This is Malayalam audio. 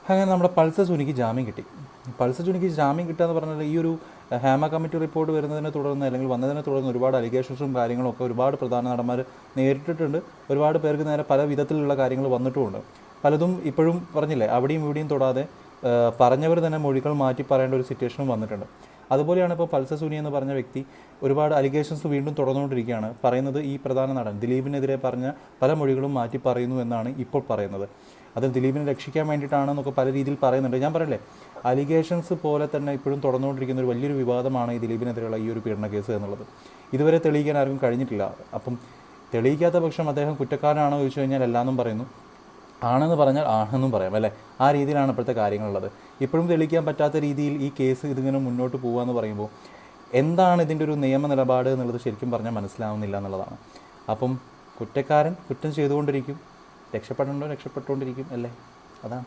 അങ്ങനെ നമ്മുടെ പൾസർ സുനിക്ക് ജാമ്യം കിട്ടി. പൾസർ സുനിക്ക് ജാമ്യം കിട്ടുക എന്ന് പറഞ്ഞാൽ ഈ ഒരു ഹേമ കമ്മിറ്റി റിപ്പോർട്ട് വരുന്നതിനെ തുടർന്ന് അല്ലെങ്കിൽ വന്നതിനെ തുടർന്ന് ഒരുപാട് അലിഗേഷൻസും കാര്യങ്ങളൊക്കെ ഒരുപാട് പ്രധാന നടന്മാർ നേരിട്ടിട്ടുണ്ട്. ഒരുപാട് പേർക്ക് നേരെ പല വിധത്തിലുള്ള കാര്യങ്ങൾ വന്നിട്ടുമുണ്ട്. പലതും ഇപ്പോഴും പറഞ്ഞില്ലേ, അവിടെയും ഇവിടെയും തൊടാതെ പറഞ്ഞവർ തന്നെ മൊഴികൾ മാറ്റി പറയേണ്ട ഒരു സിറ്റുവേഷനും വന്നിട്ടുണ്ട്. അതുപോലെയാണ് ഇപ്പോൾ പൾസർ സുനി എന്ന് പറഞ്ഞ വ്യക്തി ഒരുപാട് അലിഗേഷൻസ് വീണ്ടും തുടർന്നുകൊണ്ടിരിക്കുകയാണ്. പറയുന്നത് ഈ പ്രധാന നടൻ ദിലീപിനെതിരെ പറഞ്ഞ പല മൊഴികളും മാറ്റി പറയുന്നു എന്നാണ് ഇപ്പോൾ പറയുന്നത്. അത് ദിലീപിനെ രക്ഷിക്കാൻ വേണ്ടിയിട്ടാണെന്നൊക്കെ പല രീതിയിൽ പറയുന്നുണ്ട്. ഞാൻ പറയല്ലേ, അലിഗേഷൻസ് പോലെ തന്നെ ഇപ്പോഴും തുടർന്നുകൊണ്ടിരിക്കുന്ന ഒരു വലിയൊരു വിവാദമാണ് ഈ ദിലീപിനെതിരെയുള്ള ഈ ഒരു പീഡന കേസ് എന്നുള്ളത്. ഇതുവരെ തെളിയിക്കാൻ ആർക്കും കഴിഞ്ഞിട്ടില്ല. അപ്പം തെളിയിക്കാത്ത പക്ഷം അദ്ദേഹം കുറ്റക്കാരനാണോ ചോദിച്ചു കഴിഞ്ഞാൽ എല്ലാന്നും പറയുന്നു, ആണെന്ന് പറഞ്ഞാൽ ആണെന്നും പറയാം അല്ലേ. ആ രീതിയിലാണ് ഇപ്പോഴത്തെ കാര്യങ്ങളുള്ളത്. ഇപ്പോഴും തെളിയിക്കാൻ പറ്റാത്ത രീതിയിൽ ഈ കേസ് ഇതിങ്ങനെ മുന്നോട്ട് പോകുകയെന്ന് പറയുമ്പോൾ എന്താണ് ഇതിൻ്റെ ഒരു നിയമ നിലപാട് എന്നുള്ളത് ശരിക്കും പറഞ്ഞാൽ മനസ്സിലാവുന്നില്ല എന്നുള്ളതാണ്. അപ്പം കുറ്റക്കാരൻ കുറ്റം ചെയ്തുകൊണ്ടിരിക്കും, രക്ഷപ്പെടേണ്ടോ രക്ഷപ്പെട്ടുകൊണ്ടിരിക്കും അല്ലേ, അതാണ്.